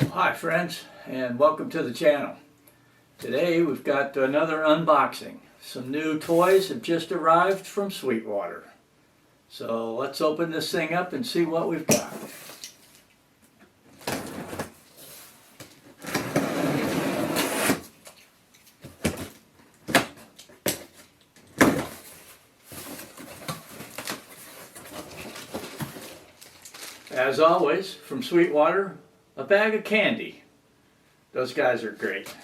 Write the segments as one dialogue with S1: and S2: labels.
S1: Well, hi friends, and welcome to the channel. Today we've got another unboxing. Some new toys have just arrived from Sweetwater. So let's open this thing up and see what we've got. As always, from Sweetwater, a bag of candy. Those guys are great.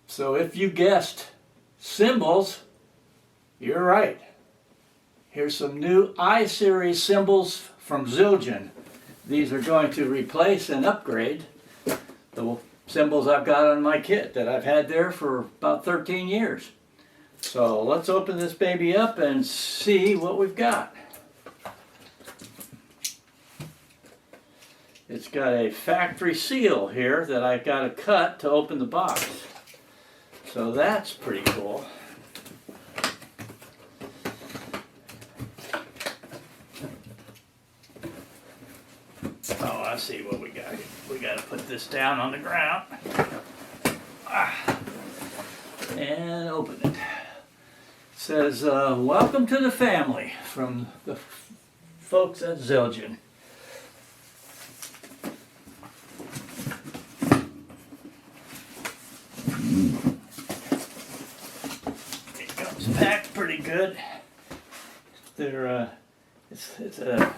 S1: So if you guessed Cymbals, you're right. Here's some new I-Series cymbals from Zildjian. These are going to replace and upgrade the cymbals I've got on my kit that I've had there for about 13 years. So let's open this baby up and see what we've got. It's got a factory seal here that I've got to cut to open the box. So that's pretty cool. Oh, I see what we got. We got to put this down on the ground. And open it. It says, welcome to the family from the folks at Zildjian. Packed pretty good. They're it's a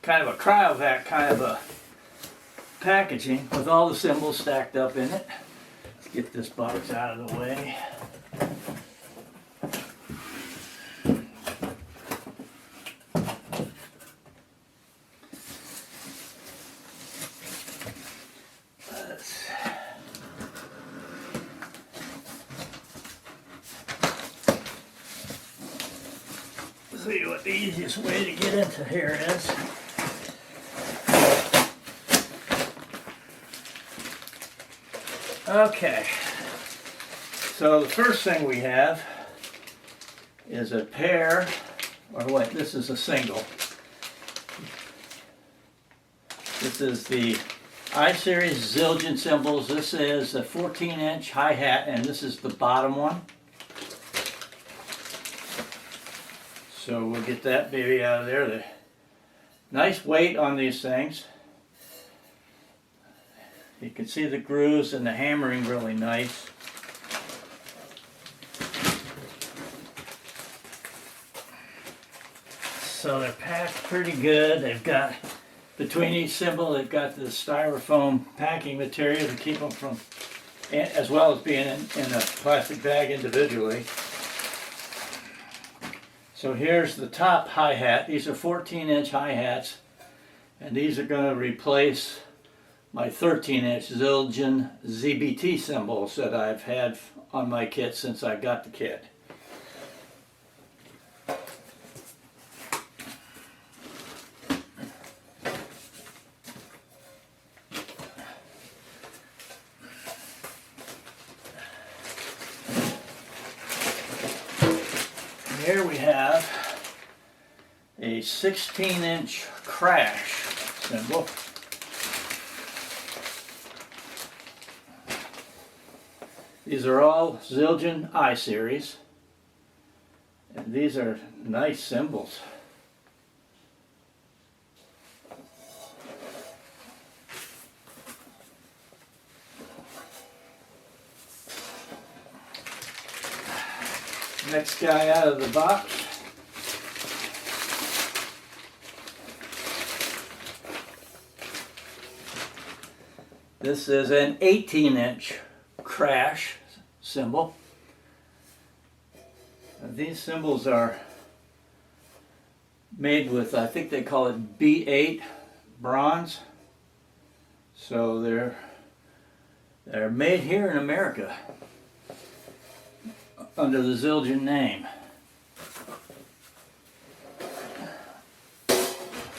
S1: kind of a cryovac kind of a packaging with all the cymbals stacked up in it. Let's get this box out of the way. See what the easiest way to get into here is. Okay, so the first thing we have is a pair, or wait, this is a single. This is the I-Series Zildjian cymbals. This is a 14-inch hi-hat, and this is the bottom one. So we'll get that baby out of there. The nice weight on these things. You can see the grooves and the hammering really nice. So they're packed pretty good. They've got, between each cymbal, they've got the styrofoam packing material to keep them from, as well as being in a plastic bag individually. So here's the top hi-hat. These are 14-inch hi-hats, and these are going to replace my 13-inch Zildjian ZBT cymbals that I've had on my kit since I got the kit. Here we have a 16-inch crash cymbal. These are all Zildjian I-Series, and these are nice cymbals. Next guy out of the box. This is an 18-inch crash cymbal. These cymbals are made with, I think they call it B8 bronze. So they're They're made here in America under the Zildjian name.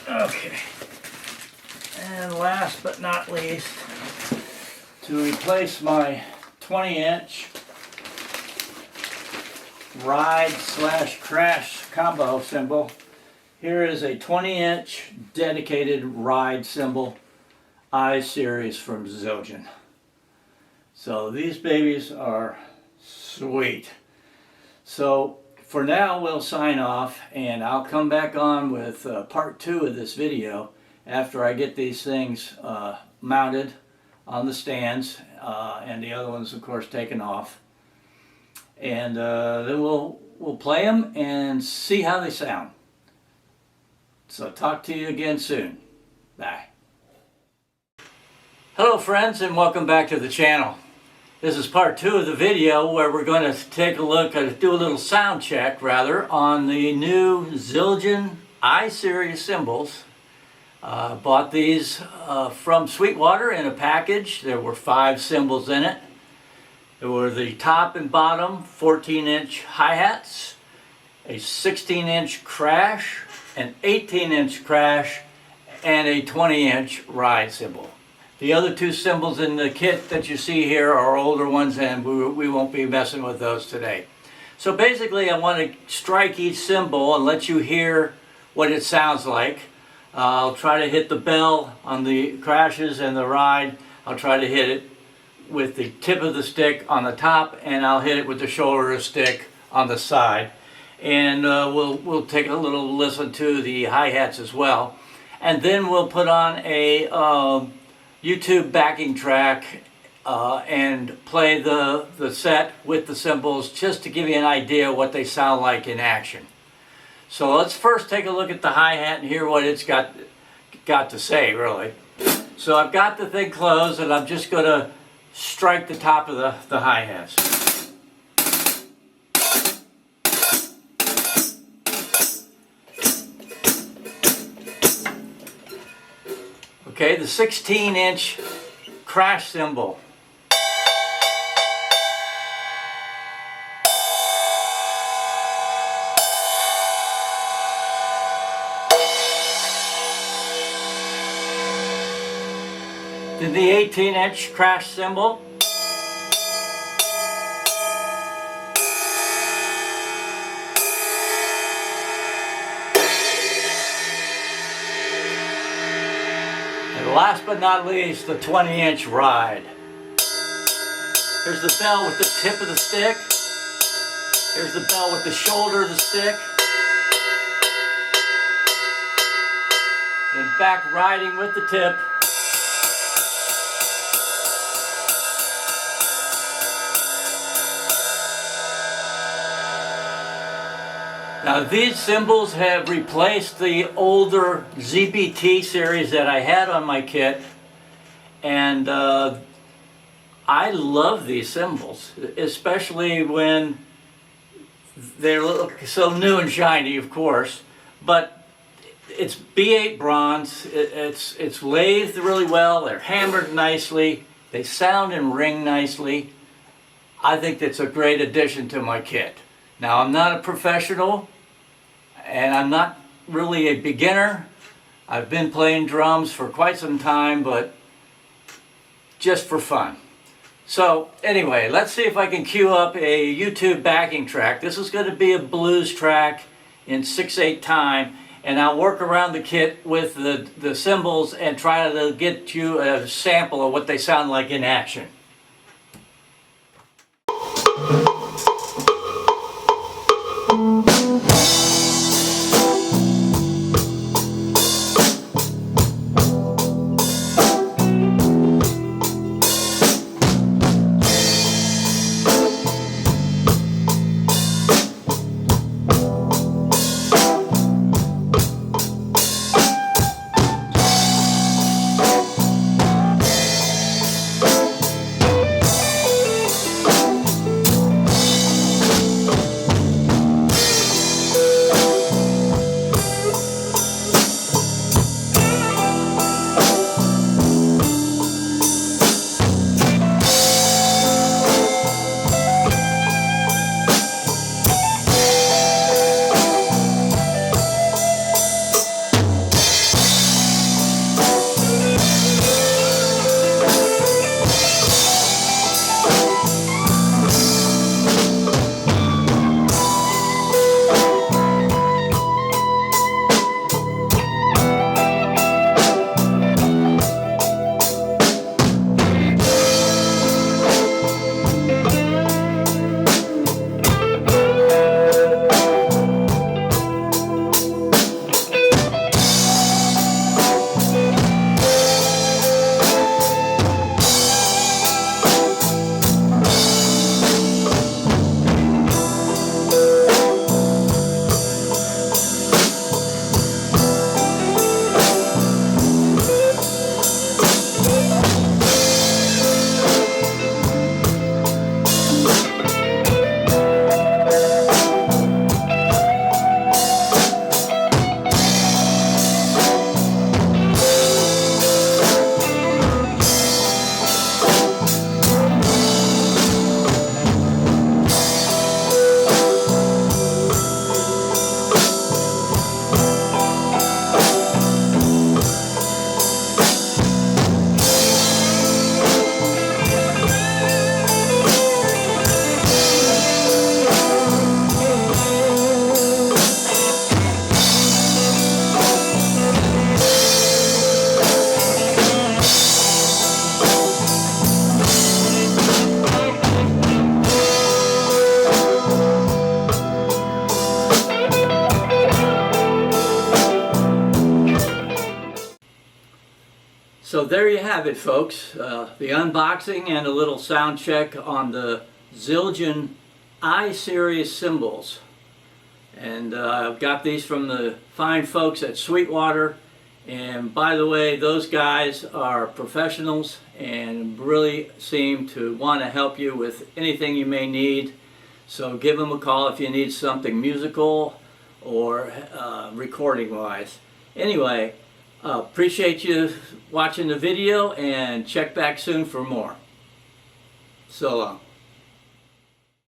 S1: Okay. And last but not least, to replace my 20-inch ride/crash combo cymbal, here is a 20-inch dedicated ride cymbal I-series from Zildjian. So these babies are sweet. So for now we'll sign off, and I'll come back on with part 2 of this video after I get these things mounted on the stands and the other ones of course taken off, and then we'll play them and see how they sound. So talk to you again soon. Bye. Hello friends, and welcome back to the channel. This is part 2 of the video where we're going to take a look at, do a little sound check rather, on the new Zildjian I-series cymbals. Bought these from Sweetwater in a package. There were 5 cymbals in it. There were the top and bottom 14-inch hi-hats, a 16-inch crash, an 18-inch crash, and a 20-inch ride cymbal. The other 2 cymbals in the kit that you see here are older ones, and we won't be messing with those today. So basically I want to strike each cymbal and let you hear what it sounds like. I'll try to hit the bell on the crashes and the ride. I'll try to hit it with the tip of the stick on the top, and I'll hit it with the shoulder of the stick on the side. And we'll take a little listen to the hi-hats as well. And then we'll put on a YouTube backing track and play the set with the cymbals just to give you an idea what they sound like in action. So let's first take a look at the hi-hat and hear what it's got to say, really. So I've got the thing closed, and I'm just going to strike the top of the hi-hats. Okay, the 16-inch crash cymbal. Then the 18-inch crash cymbal. And last but not least, the 20-inch ride. Here's the bell with the tip of the stick. Here's the bell with the shoulder of the stick. And back riding with the tip. Now these cymbals have replaced the older ZBT series that I had on my kit, and I love these cymbals, especially when they look so new and shiny, of course, but it's B8 bronze, it's lathed really well, they're hammered nicely, they sound and ring nicely. I think that's a great addition to my kit. Now I'm not a professional, and I'm not really a beginner. I've been playing drums for quite some time, but just for fun. So anyway, let's see if I can cue up a YouTube backing track. This is going to be a blues track in 6/8 time, and I'll work around the kit with the cymbals and try to get you a sample of what they sound like in action. there you have it, folks. The unboxing and a little sound check on the Zildjian I-Series cymbals. And I've got these from the fine folks at Sweetwater. And by the way, those guys are professionals and really seem to want to help you with anything you may need. So give them a call if you need something musical or recording wise. Anyway, appreciate you watching the video and check back soon for more. So long.